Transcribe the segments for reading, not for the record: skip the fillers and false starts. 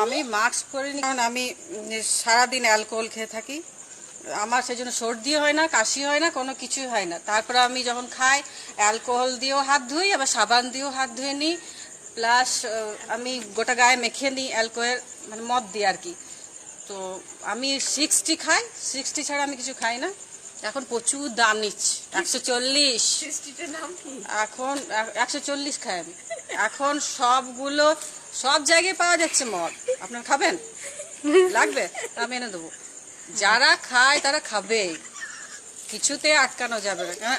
আমি মাস্ক পরিনি কারণ আমি সারাদিন অ্যালকোহল খেয়ে থাকি। আমার সেজন্য সর্দি হয় না, কাশি হয় না, কোনো কিছুই হয় না। তারপরে আমি যখন খাই অ্যালকোহল দিয়েও হাত ধুই, আবার সাবান দিয়েও হাত ধুয়ে নিই, প্লাস আমি গোটা গায়ে মেখে নিই অ্যালকোহল, মানে মদ দিই আর কি। তো আমি 60 খাই, 60 ছাড়া আমি কিছু খাই না। এখন প্রচুর দাম নিচ্ছে, 140। এখন 140 খাই আমি। এখন সবগুলো সব জায়গায় পাওয়া যাচ্ছে মদ। আপনার খাবেন? লাগবে? আমি এনে দেবো। যারা খায় তারা খাবে, কিছুতে আটকানো যাবে না। কারণ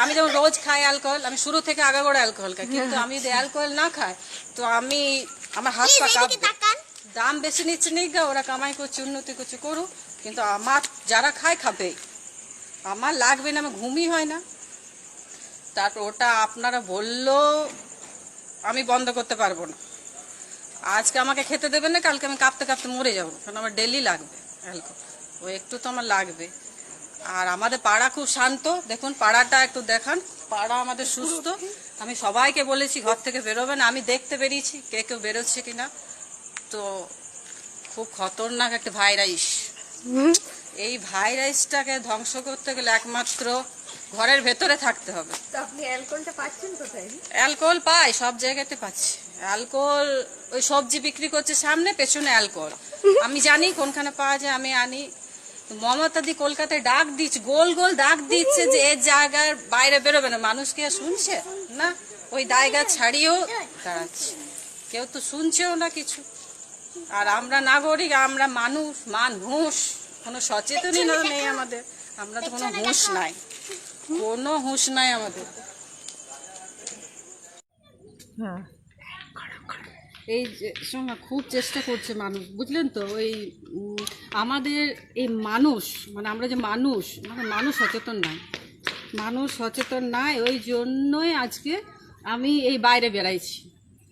আমি যেমন রোজ খাই অ্যালকোহল, আমি শুরু থেকে আগাগোড়া অ্যালকোহল খাই, কিন্তু আমি যদি অ্যালকোহল না খাই তো আমার হাত পা কাঁপবে। দাম বেশি নিচ্ছে নিক গা, ওরা কামাই করছে, উন্নতি করছে, করুক, কিন্তু আমার যারা খায় খাবে। আমার লাগবে না, আমার ঘুমই হয় না। তারপর ওটা আপনারা বললেও আমি বন্ধ করতে পারবো না। আজকে আমাকে খেতে দেবেন না, কালকে আমি কাঁপতে কাঁপতে মরে যাবো, কারণ আমার ডেলি লাগবে অ্যালকোহল। ও একটু তো আমার লাগবে। আর আমাদের পাড়া খুব শান্ত, দেখুন পাড়াটা একটু দেখান, পাড়া আমাদের সুস্থ। আমি সবাইকে বলেছি ঘর থেকে বেরোবেন, আমি দেখতে বেরিয়েছি কে কেউ বেরোচ্ছে কিনা। তো খুব খতরনাক একটা ভাইরাস। এই ভাইরাসটাকে ধ্বংস করতে গেলে একমাত্র ঘরের ভেতরে থাকতে হবে। আপনি অ্যালকোহলটা পাচ্ছেন কোথায়? অ্যালকোহল পাই, সব জায়গাতে পাচ্ছি অ্যালকোহল। ওই সবজি বিক্রি করছে সামনে, পেছনে অ্যালকোহল। আমি জানি কোনখানে পাওয়া যায়, আমি আনি। মমতাদি কলকাতায় ডাক দিচ্ছে, গোল গোল ডাক দিচ্ছে যে এর জায়গার বাইরে বেরোবে না। মানুষ কে শুনছে না, ওই জায়গা ছাড়িয়েও দাঁড়াচ্ছে, কেউ তো শুনছেও না কিছু। আর আমরা নাগরিক, আমরা মানুষ কোনো সচেতনই নেই আমাদের। আমরা তো কোনো হুঁশ নাই, কোনো হুঁশ নাই আমাদের। এই যে শোনা, খুব চেষ্টা করছে মানুষ, বুঝলেন তো। ওই আমাদের এই মানুষ, মানে আমরা যে মানুষ সচেতন নাই, মানুষ সচেতন নাই। ওই জন্যই আজকে আমি এই বাইরে বেড়াইছি,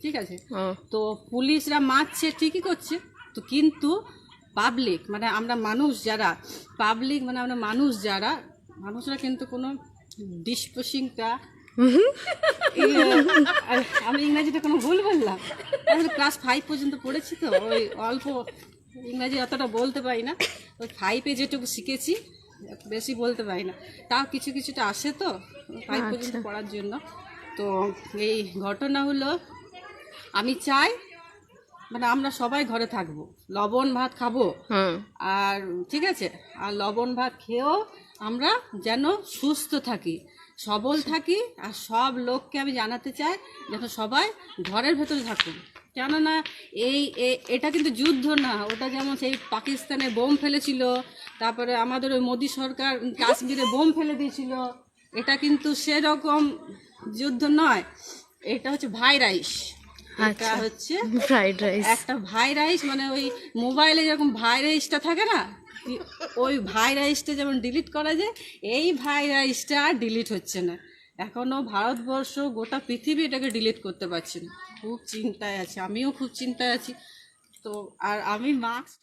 ঠিক আছে। তো পুলিশরা মারছে, ঠিকই করছে তো, কিন্তু পাবলিক মানে আমরা মানুষ যারা, পাবলিক মানে আমরা মানুষরা কিন্তু কোনো ডিসপোসিংটা, আমি ইংরাজিতে কোনো ভুল বললাম? আমি ক্লাস 5 পর্যন্ত পড়েছি, তো ওই অল্প ইংরাজি অতটা বলতে পারি না। ওই 5-এ যেটুকু শিখেছি, বেশি বলতে পারি না, তাও কিছুটা আসে তো 5 পর্যন্ত পড়ার জন্য। তো এই ঘটনা হলো, আমি চাই মানে আমরা সবাই ঘরে থাকবো, লবণ ভাত খাবো, আর ঠিক আছে, আর লবণ ভাত খেয়েও আমরা যেন সুস্থ থাকি, সবল থাকি। আর সব লোককে আমি জানাতে চাই যেন সবাই ঘরের ভেতরে থাকুন। কেননা এটা কিন্তু যুদ্ধ না, ওটা যেমন সেই পাকিস্তানে বোম ফেলেছিল, তারপরে আমাদের ওই মোদী সরকার কাশ্মীরে বোম ফেলে দিয়েছিল, এটা কিন্তু সেরকম যুদ্ধ নয়। এটা হচ্ছে ভাইরাস। এটা হচ্ছে ফ্রাইড রাইস, একটা ভাইরাস। মানে ওই মোবাইলে যেরকম ভাইরাসটা থাকে না, ওই ভাইরাসটা যেমন ডিলিট করা যায়, এই ভাইরাসটা আর ডিলিট হচ্ছে না এখনো। ভারতবর্ষ, গোটা পৃথিবী এটাকে ডিলিট করতে পারছে না। খুব চিন্তায় আছে, আমিও খুব চিন্তায় আছি। তো আর আমি মাস্ক